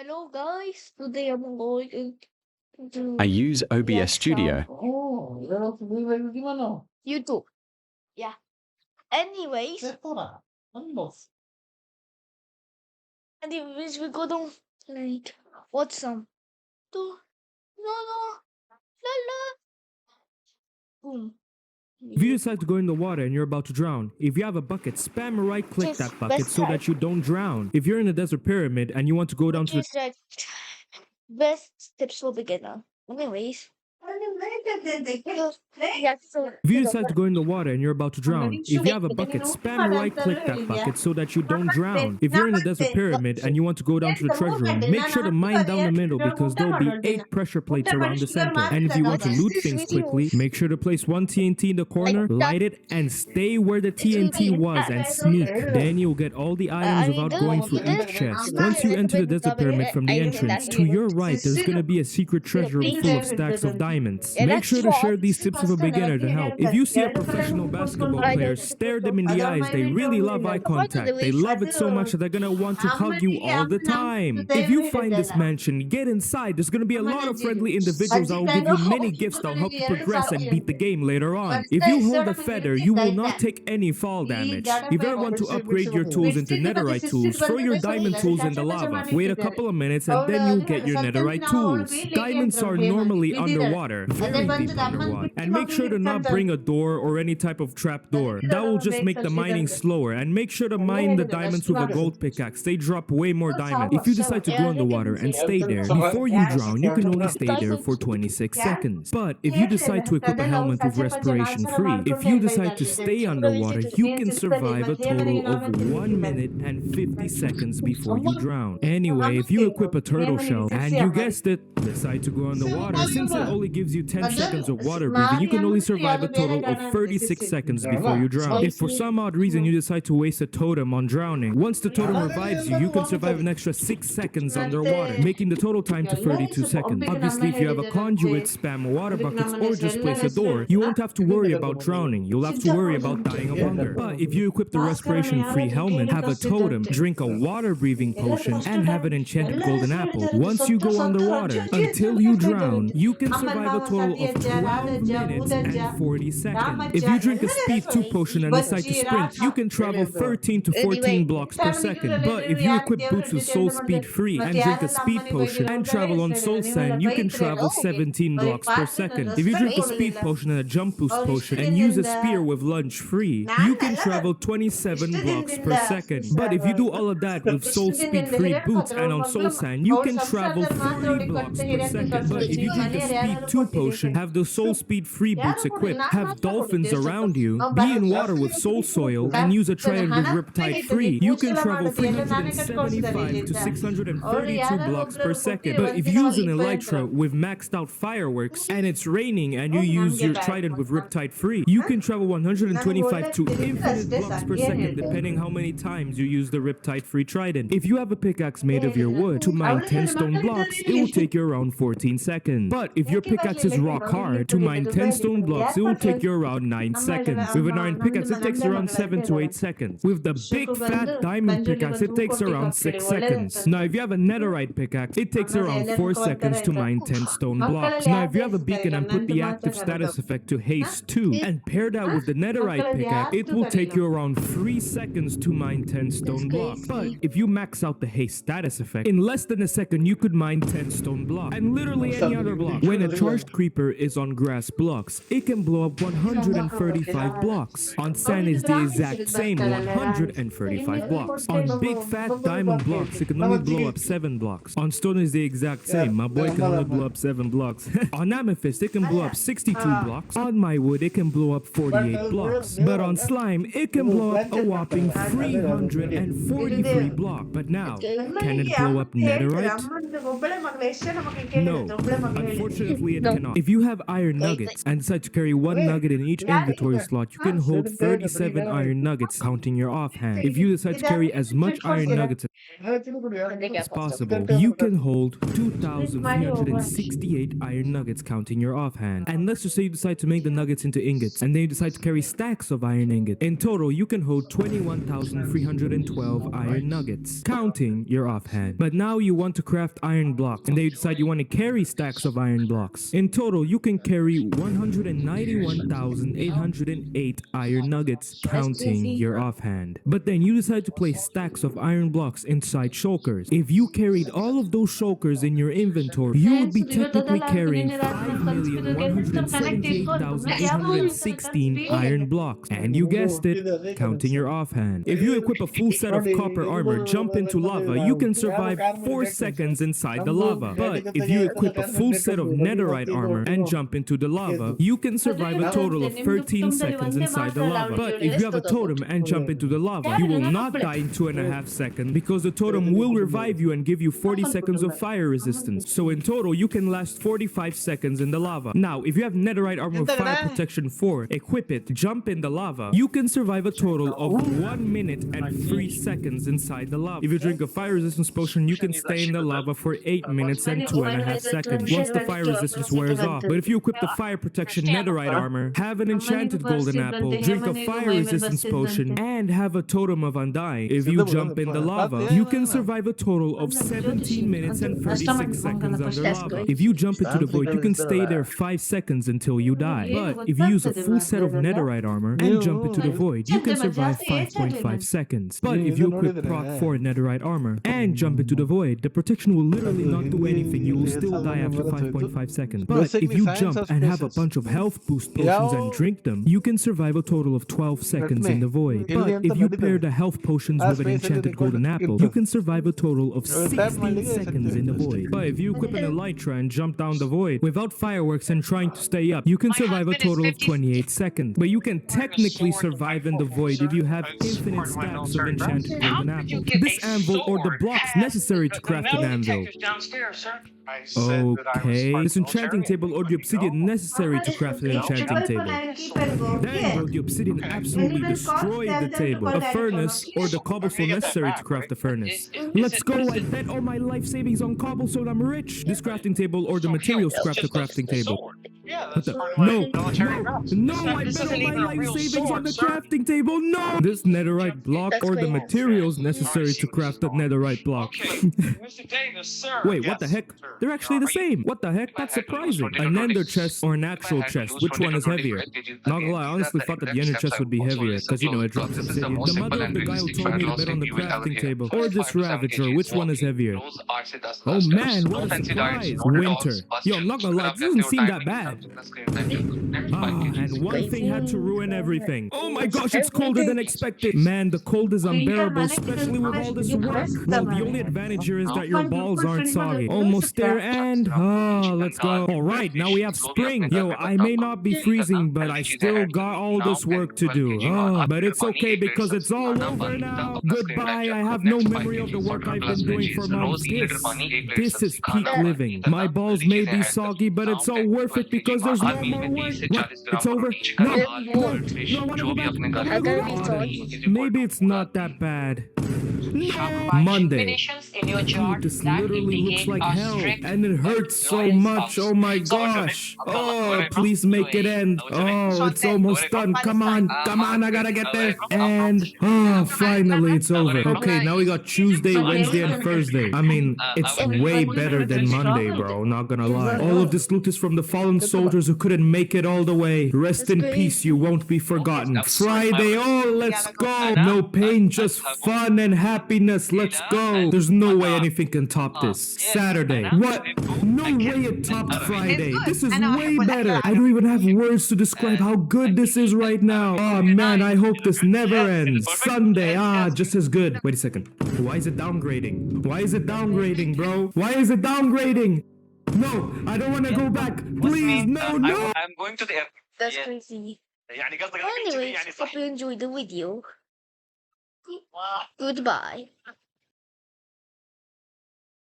Hello guys, today I'm going I to use OBS react Studio. some Oh, gimana? YouTube. Yeah. Anyways, Restoran. Unbox. we're gonna like watch some. Do no no la la boom. If you decide to go in the water and you're about to drown, if you have a bucket, spam or right click Just that bucket best so that you don't drown. If you're in a desert pyramid and you want to go down to the Just like best tips for beginner. Anyways, yeah. So If you decide to go in the water and you're about to drown, if you have a bucket, Wait, spam or right click that bucket so that you don't drown. If you're in a desert pyramid and you want to go down to the treasure room, make sure to mine down the middle because there'll be 8 pressure plates around the center. And if you want to loot things quickly, make sure to place one TNT in the corner, light it, and stay where the TNT was and sneak. Then you'll get all the items without going through each chest. Once you enter the desert pyramid from the entrance, to your right there's gonna be a secret treasure room full of stacks of diamonds. Make sure to share these tips with a beginner to help. If you see a professional basketball player, stare them in the eyes. They really love eye contact. They love it so much that they're gonna want to hug you all the time. If you find this mansion, get inside. There's gonna be a lot of friendly individuals that will give you many gifts that'll help you progress and beat the game later on. If you hold a feather, you will not take any fall damage. If you ever want to upgrade your tools into netherite tools, throw your diamond tools in the lava. Wait a couple of minutes and then you'll get your netherite tools. Diamonds are normally underwater, very deep underwater. And make sure to not bring a door or any type of trap door. That will just make the mining slower. And make sure to mine the diamonds with a gold pickaxe. They drop way more diamonds. If you decide to go in the water and stay there, before you drown, you can only stay there for 26 seconds. But if you decide to equip a helmet with respiration free, if you decide to stay underwater, you can survive a total of 1 minute and 50 seconds before you drown. Anyway, if you equip a turtle shell, and you guessed it, decide to go in the water, since it only gives you 10 seconds of water breathing, you can only survive a total of 36 seconds before you drown. If for some odd reason you decide to waste a totem on drowning, once the totem revives you, you can survive an extra 6 seconds underwater, making the total time to 32 seconds. Obviously, if you have a conduit, spam water buckets, or just place a door, you won't have to worry about drowning. You'll have to worry about dying of hunger. But if you equip the respiration-free helmet, have a totem, drink a water-breathing potion, and have an enchanted golden apple, once you go underwater, until you drown, you can survive a total of 12 minutes and 40 seconds. If you drink a speed 2 potion and decide to sprint, you can travel 13 to 14 blocks per second. But if you equip boots with soul speed free and drink a speed potion and travel on soul sand, you can travel 17 blocks per second. If you drink a speed potion and a jump boost potion and use a spear with lunge free, you can travel 27 blocks per second. But if you do all of that with soul speed free boots and on soul sand, you can travel 30 blocks per second. But if you drink a speed 2 potion, have the soul speed free boots equipped, have dolphins around you, be in water with soul soil, and use a trident with riptide free, you can travel 375 to 632 blocks per second. But if you use an elytra with maxed out fireworks and it's raining and you use your trident with riptide free, you can travel 125 to infinite blocks per second depending how many times you use the riptide free trident. If you have a pickaxe made of your wood, to mine 10 stone blocks, it will take you around 14 seconds. But if your pickaxe is rock hard, to mine 10 stone blocks, it will take you around 9 seconds. With an iron pickaxe, it takes around 7 to 8 seconds. With the big fat diamond pickaxe, it takes around 6 seconds. Now, if you have a netherite pickaxe, it takes around 4 seconds to mine 10 stone blocks. Now, if you have a beacon and put the active status effect to haste 2 and pair that with the netherite pickaxe, it will take you around 3 seconds to mine 10 stone blocks. But if you max out the haste status effect, in less than a second, you could mine 10 stone blocks and literally any other block. When a charged creeper is on grass blocks, it can blow up 135 blocks. On sand is the exact same 135 blocks. On big fat diamond blocks, it can only blow up 7 blocks. On stone is the exact same. My boy can only blow up 7 blocks. On amethyst, it can blow up 62 blocks. On my wood, it can blow up 48 blocks. But on slime, it can blow up a whopping 343 blocks. But now, can it blow up netherite? No, unfortunately it cannot. If you have iron nuggets and decide to carry 1 nugget in each inventory slot, you can hold 37 iron nuggets, counting your offhand. If you decide to carry as much iron nuggets It's possible. You can hold 2,368 iron nuggets counting your offhand. And let's just say you decide to make the nuggets into ingots, and then you decide to carry stacks of iron ingots. In total, you can hold 21,312 iron nuggets, counting your offhand. But now you want to craft iron blocks, and then you decide you want to carry stacks of iron blocks. In total, you can carry 191,808 iron nuggets, counting your offhand. But then you decide to place stacks of iron blocks inside shulkers. If you carried all of those shulkers in your inventory, you would be technically carrying 5,178,816 iron blocks. And you guessed it, counting your offhand. If you equip a full set of copper armor, jump into lava, you can survive 4 seconds inside the lava. But if you equip a full set of netherite armor and jump into the lava, you can survive a total of 13 seconds inside the lava. But if you have a totem and jump into the lava, you will not die in 2.5 seconds because the totem will revive you and give you 40 seconds of fire resistance. So in total, you can last 45 seconds in the lava. Now, if you have netherite armor with fire protection 4, equip it, jump in the lava, you can survive a total of 1 minute and 3 seconds inside the lava. If you drink a fire resistance potion, you can stay in the lava for 8 minutes and 2.5 seconds once the fire resistance wears off. But if you equip the fire protection netherite armor, have an enchanted golden apple, drink a fire resistance potion, and have a totem of undying, if you jump in the lava, you can survive a total of 17 minutes and 36 seconds under lava. If you jump into the void, you can stay there 5 seconds until you die. But if you use a full set of netherite armor and jump into the void, you can survive 5.5 seconds. But if you equip proc 4 netherite armor and jump into the void, the protection will literally not do anything. You will still die after 5.5 seconds. But if you jump and have a bunch of health boost potions and drink them, you can survive a total of 12 seconds in the void. But if you pair the health potions with an enchanted golden apple, you can survive a total of 16 seconds in the void. But if you equip an elytra and jump down the void without fireworks and trying to stay up, you can survive a total of 28 seconds. But you can technically survive in the void if you have infinite stacks of enchanted golden apple. This anvil or the blocks necessary to craft an anvil. Okay, this enchanting table or the obsidian necessary to craft an enchanting table. Then, bro, the obsidian absolutely destroyed the table. A furnace or the cobblestone necessary to craft a furnace. Let's go, I bet all my life savings on cobblestone, I'm rich. This crafting table or the materials to craft the crafting table. What the? No, I bet all my life savings on the crafting table, no! This netherite block or the materials necessary to craft the netherite block. Wait, what the heck? They're actually the same. What the heck? That's surprising. An ender chest or an actual chest, which one is heavier? Not gonna lie, I honestly thought that the ender chest would be heavier, because you know it drops obsidian. The mother of the guy who told me to bet on the crafting table. Or this ravager, which one is heavier? Oh man, what a surprise. Winter. Yo, I'm not gonna lie, this doesn't seem that bad. And one thing had to ruin everything. Oh my gosh, it's colder than expected. Man, the cold is unbearable, especially with all this work. Well, the only advantage here is that your balls aren't soggy. Almost there, and let's go. Alright, now we have spring. Yo, I may not be freezing, but I still got all this work to do. But it's okay because it's all over now. Goodbye, I have no memory of the work I've been doing for months. This is peak living. My balls may be soggy, but it's all worth it because there's no more work. What? It's over? No, maybe it's not that bad. Monday. Dude, this literally looks like hell, and it hurts so much. Oh my gosh. Oh, please make it end. Oh, it's almost done. Come on, I gotta get there. And finally it's over. Okay, now we got Tuesday, Wednesday, and Thursday. I mean, it's way better than Monday, bro. Not gonna lie. All of this loot is from the fallen soldiers who couldn't make it all the way. Rest in peace, you won't be forgotten. Friday, let's go. No pain, just fun and happiness. Let's go. There's no way anything can top this. Saturday. What? No way it topped Friday. This is way better. I don't even have words to describe how good this is right now. Oh man, I hope this never ends. Sunday, just as good. Wait a second. Why is it downgrading? Why is it downgrading, bro? Why is it downgrading? No, I don't want to go back. Please, no. I'm going to the airport. That's crazy. Anyways, hope you enjoyed the video. Goodbye.